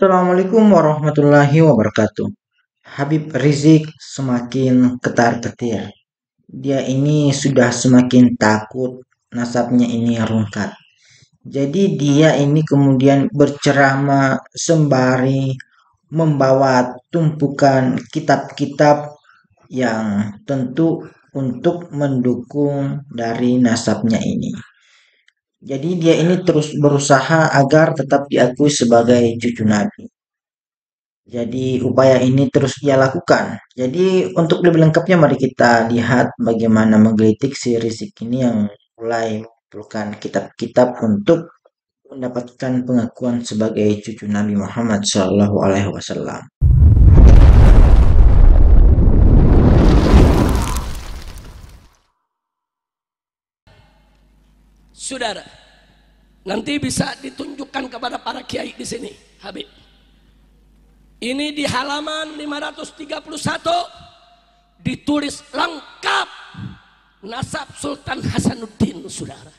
Assalamualaikum warahmatullahi wabarakatuh. Habib Rizik semakin ketar-ketir. Dia ini sudah semakin takut nasabnya ini rungkat. Jadi dia ini kemudian berceramah sembari membawa tumpukan kitab-kitab yang tentu untuk mendukung dari nasabnya ini. Jadi dia ini terus berusaha agar tetap diakui sebagai cucu Nabi. Jadi upaya ini terus ia lakukan. Jadi untuk lebih lengkapnya mari kita lihat bagaimana menggelitik si Rizik ini yang mulai mengumpulkan kitab-kitab untuk mendapatkan pengakuan sebagai cucu Nabi Muhammad Shallallahu Alaihi Wasallam. Saudara, nanti bisa ditunjukkan kepada para kiai di sini, Habib. Ini di halaman 531 ditulis lengkap nasab Sultan Hasanuddin, saudara.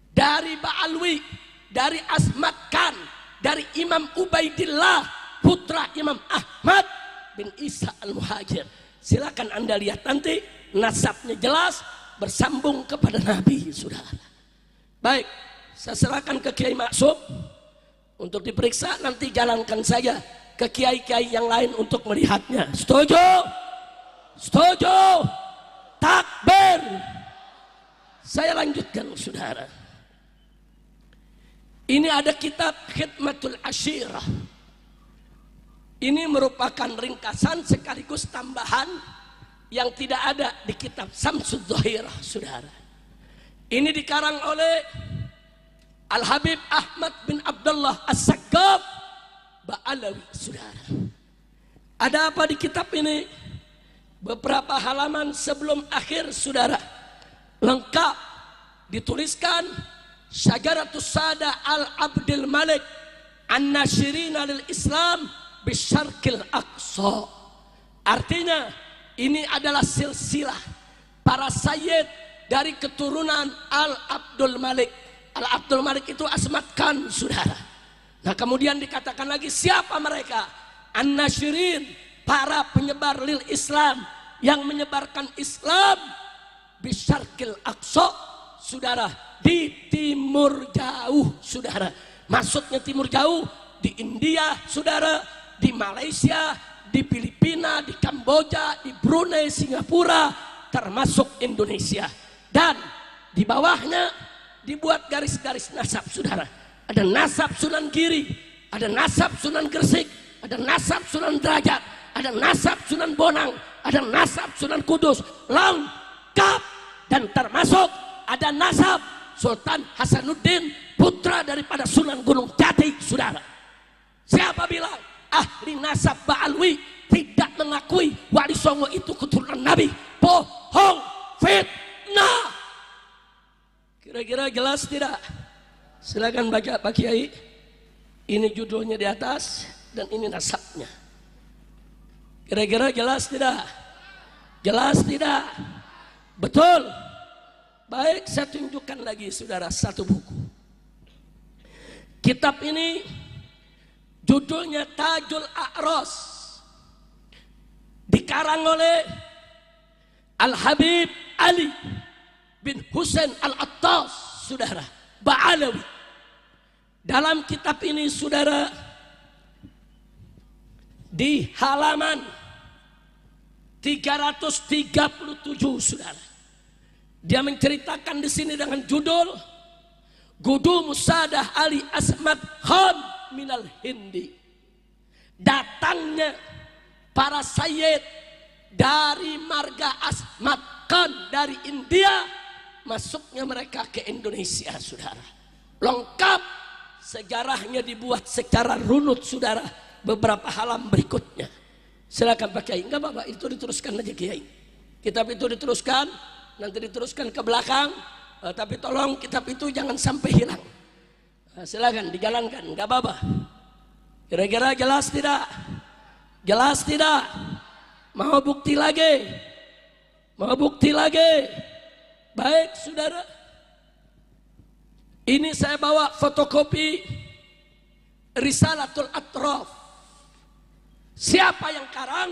Dari Ba'alwi, dari Asmat Khan, dari Imam Ubaidillah, putra Imam Ahmad bin Isa Al-Muhajir. Silakan Anda lihat nanti, nasabnya jelas, bersambung kepada Nabi, saudara. Baik, saya serahkan ke Kiai Maksum untuk diperiksa, nanti jalankan saja ke kiai-kiai yang lain untuk melihatnya. Setuju? Setuju? Takbir. Saya lanjutkan, saudara. Ini ada kitab Khidmatul Ashirah. Ini merupakan ringkasan sekaligus tambahan yang tidak ada di kitab Samsud Zahirah, saudara. Ini dikarang oleh Al-Habib Ahmad bin Abdullah As-Saqqaf Ba'alawi, saudara. Ada apa di kitab ini? Beberapa halaman sebelum akhir, saudara, lengkap dituliskan Syajaratus Sada Al-Abdil Malik An-Nashirina lil Islam Bisyarqil Aqsa. Artinya ini adalah silsilah para sayyid dari keturunan Al-Abdul Malik. Al-Abdul Malik itu Asmat Khan, saudara. Nah kemudian dikatakan lagi siapa mereka? An-Nashirin, para penyebar lil Islam, yang menyebarkan Islam Bisyarqil Aqsa, saudara, di timur jauh, saudara. Maksudnya timur jauh, di India, saudara, di Malaysia, di Filipina, di Kamboja, di Brunei, Singapura, termasuk Indonesia. Dan di bawahnya dibuat garis-garis nasab, saudara. Ada nasab Sunan Giri, ada nasab Sunan Gresik, ada nasab Sunan Derajat, ada nasab Sunan Bonang, ada nasab Sunan Kudus, lengkap. Dan termasuk ada nasab Sultan Hasanuddin, putra daripada Sunan Gunung Jati, saudara. Siapa bilang ahli nasab Ba'alwi tidak mengakui Wali Songo itu keturunan Nabi? Bohong, fitnah. Kira-kira jelas tidak? Silakan baca Pak Kiai. Ini judulnya di atas dan ini nasabnya. Kira-kira jelas tidak? Jelas tidak? Betul. Baik, saya tunjukkan lagi, saudara, satu buku. Kitab ini judulnya Tajul A'ros, dikarang oleh Al-Habib Ali bin Husain Al-Attas, saudara, Ba'alawi. Dalam kitab ini, saudara, di halaman 337, saudara, dia menceritakan di sini dengan judul Gudu Musadah Ali Asmat Khan Minal Hindi. Datangnya para sayyid dari marga Asmat Khan dari India, masuknya mereka ke Indonesia, saudara. Lengkap sejarahnya dibuat secara runut, saudara, beberapa halaman berikutnya. Silakan Pak Kiai. Enggak apa-apa, itu diteruskan aja Kiai. Kitab itu diteruskan, nanti diteruskan ke belakang, tapi tolong kitab itu jangan sampai hilang. Silakan dijalankan, enggak apa-apa. Kira-kira jelas tidak? Jelas tidak? Mau bukti lagi? Mau bukti lagi? Baik, saudara. Ini saya bawa fotokopi Risalatul Atraf. Siapa yang karang?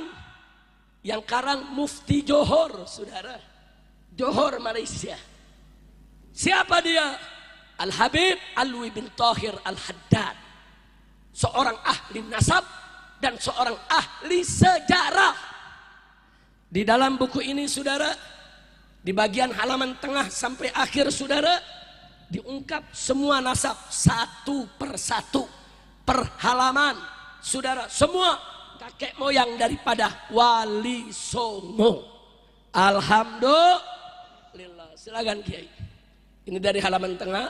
Yang karang Mufti Johor, saudara. Johor, Malaysia. Siapa dia? Al-Habib Alwi bin Tahir Al-Haddad. Seorang ahli nasab dan seorang ahli sejarah. Di dalam buku ini, saudara, di bagian halaman tengah sampai akhir, saudara, diungkap semua nasab satu persatu per halaman, saudara, semua kakek moyang daripada Wali Songo. Alhamdulillah. Silakan Kiai. Ini dari halaman tengah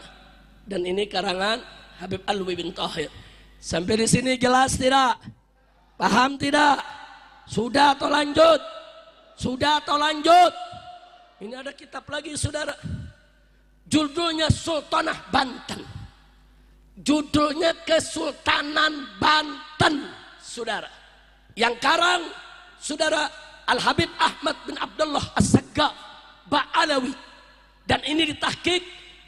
dan ini karangan Habib Alwi bin Tahir. Sampai di sini jelas tidak? Paham tidak? Sudah atau lanjut? Sudah atau lanjut? Ini ada kitab lagi, saudara. Judulnya Sultanah Banten. Judulnya Kesultanan Banten, saudara. Yang karang, saudara, Al-Habib Ahmad bin Abdullah As-Saggaf Ba'alawi. Dan ini ditahqiq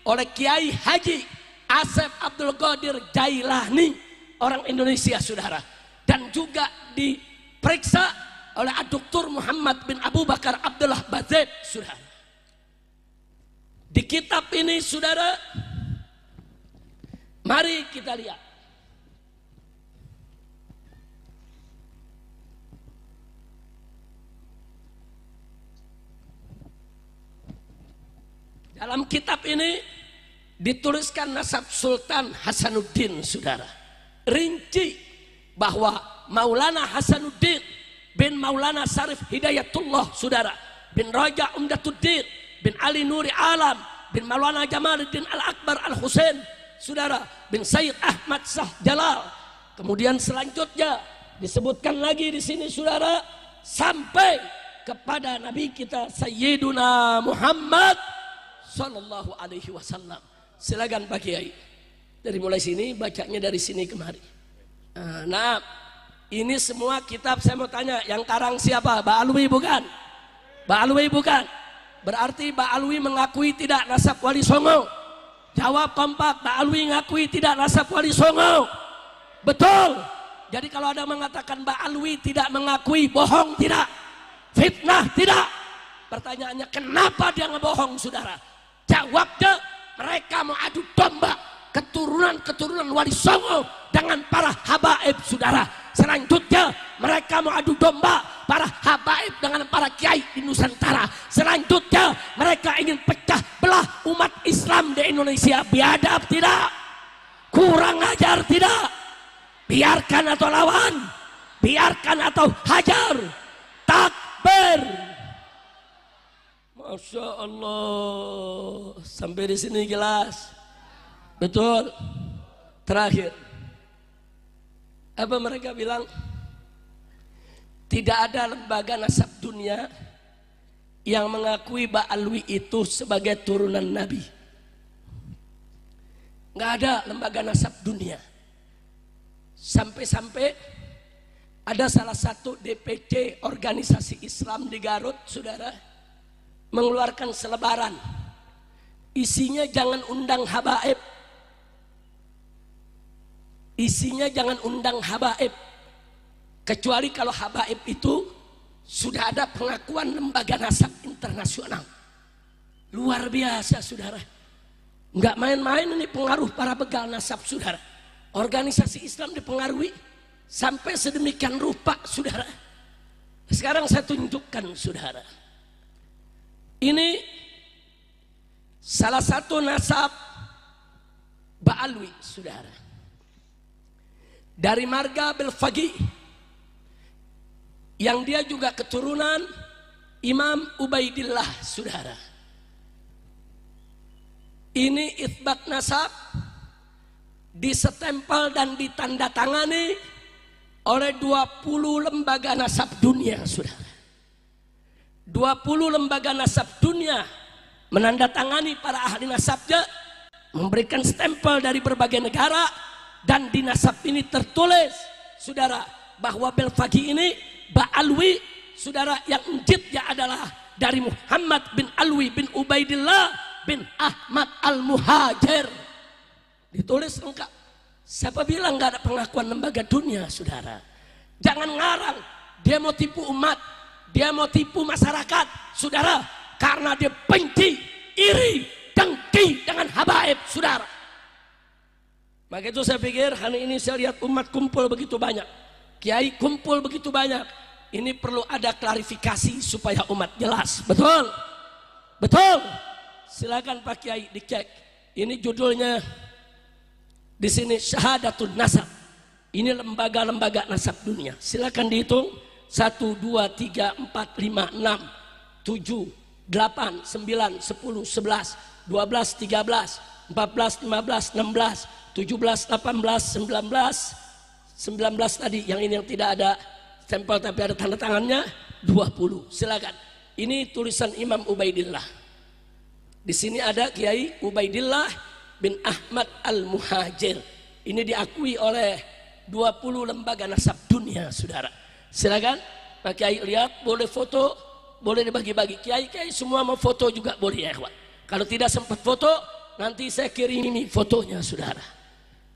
oleh Kiai Haji Asep Abdul Qadir Jailani, orang Indonesia, saudara. Dan juga diperiksa oleh Dr. Muhammad bin Abu Bakar Abdullah Bazid, saudara. Di kitab ini, saudara, mari kita lihat. Dalam kitab ini dituliskan nasab Sultan Hasanuddin, saudara. Rinci bahwa Maulana Hasanuddin bin Maulana Sarif Hidayatullah, saudara, bin Raja Umdatuddin bin Ali Nuri Alam bin Maulana Jamaluddin Al-Akbar Al-Husain, saudara, bin Sayyid Ahmad Shah Jalal. Kemudian selanjutnya disebutkan lagi di sini, saudara, sampai kepada Nabi kita Sayyiduna Muhammad Sallallahu Alaihi Wasallam. Silakan Pak Kiai. Dari mulai sini, bacanya dari sini kemari. Nah, ini semua kitab. Saya mau tanya, yang karang siapa? Mbak Alwi bukan? Mbak Alwi bukan? Berarti Mbak Alwi mengakui tidak nasab Wali Songo. Jawab kompak. Mbak Alwi mengakui tidak nasab Wali Songo. Betul. Jadi kalau ada mengatakan Mbak Alwi tidak mengakui, bohong tidak? Fitnah tidak? Pertanyaannya, kenapa dia ngebohong, saudara? Jawabnya, mereka mau adu domba keturunan Wali Songo dengan para habaib, saudara. Selanjutnya mereka mau adu domba para habaib dengan para kiai di Nusantara. Selanjutnya mereka ingin pecah belah umat Islam di Indonesia. Biadab tidak? Kurang ajar tidak? Biarkan atau lawan? Biarkan atau hajar? Takbir. Masya Allah. Sampai di sini jelas? Betul. Terakhir, apa mereka bilang? Tidak ada lembaga nasab dunia yang mengakui Mbak Alwi itu sebagai turunan Nabi. Nggak ada lembaga nasab dunia. Sampai-sampai ada salah satu DPC organisasi Islam di Garut, saudara, mengeluarkan selebaran. Isinya jangan undang habaib. Isinya jangan undang habaib. Kecuali kalau habaib itu sudah ada pengakuan lembaga nasab internasional. Luar biasa, saudara. Nggak main-main ini pengaruh para begal nasab, saudara. Organisasi Islam dipengaruhi sampai sedemikian rupa, saudara. Sekarang saya tunjukkan, saudara. Ini salah satu nasab Mbak Alwi, saudara. Dari marga Belfagi, yang dia juga keturunan Imam Ubaidillah, saudara. Ini itsbat nasab disetempel dan ditandatangani oleh 20 lembaga nasab dunia, saudara. 20 lembaga nasab dunia menandatangani para ahli nasabnya, memberikan stempel dari berbagai negara, dan di nasab ini tertulis, saudara, bahwa Belfagi ini Mbak Alwi, saudara, yang njitnya adalah dari Muhammad bin Alwi bin Ubaidillah bin Ahmad Al-Muhajir. Ditulis lengkap. Siapa bilang nggak ada pengakuan lembaga dunia, saudara? Jangan ngarang. Dia mau tipu umat, dia mau tipu masyarakat, saudara. Karena dia benci, iri, dengki dengan habaib, saudara. Maka itu saya pikir hari ini saya lihat umat kumpul begitu banyak, kiai kumpul begitu banyak. Ini perlu ada klarifikasi supaya umat jelas. Betul? Betul? Silakan Pak Kiai dicek. Ini judulnya di sini Syahadatul Nasab. Ini lembaga-lembaga nasab dunia. Silakan dihitung. 1, 2, 3, 4, 5, 6, 7, 8, 9, 10, 11, 12, 13, 14, 15, 16, 17, 18, 19 tadi. Yang ini yang tidak ada stempel tapi ada tanda tangannya 20. Silakan. Ini tulisan Imam Ubaidillah. Di sini ada Kiai Ubaidillah bin Ahmad Al-Muhajir. Ini diakui oleh 20 lembaga nasab dunia, saudara. Silakan Pak Kiai lihat, boleh foto, boleh dibagi-bagi. Kiai-kiai semua mau foto juga boleh ya, ikhwan. Kalau tidak sempat foto, nanti saya kirimi fotonya, saudara.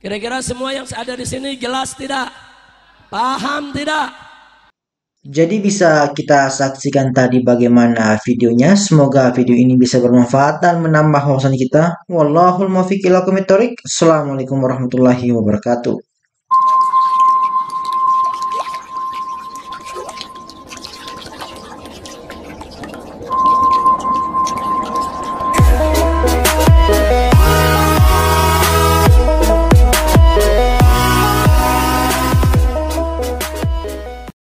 Kira-kira semua yang ada di sini jelas tidak? Paham tidak? Jadi bisa kita saksikan tadi bagaimana videonya. Semoga video ini bisa bermanfaat dan menambah wawasan kita. Wallahul muwaffiq ila aqwamit thoriq. Assalamualaikum warahmatullahi wabarakatuh.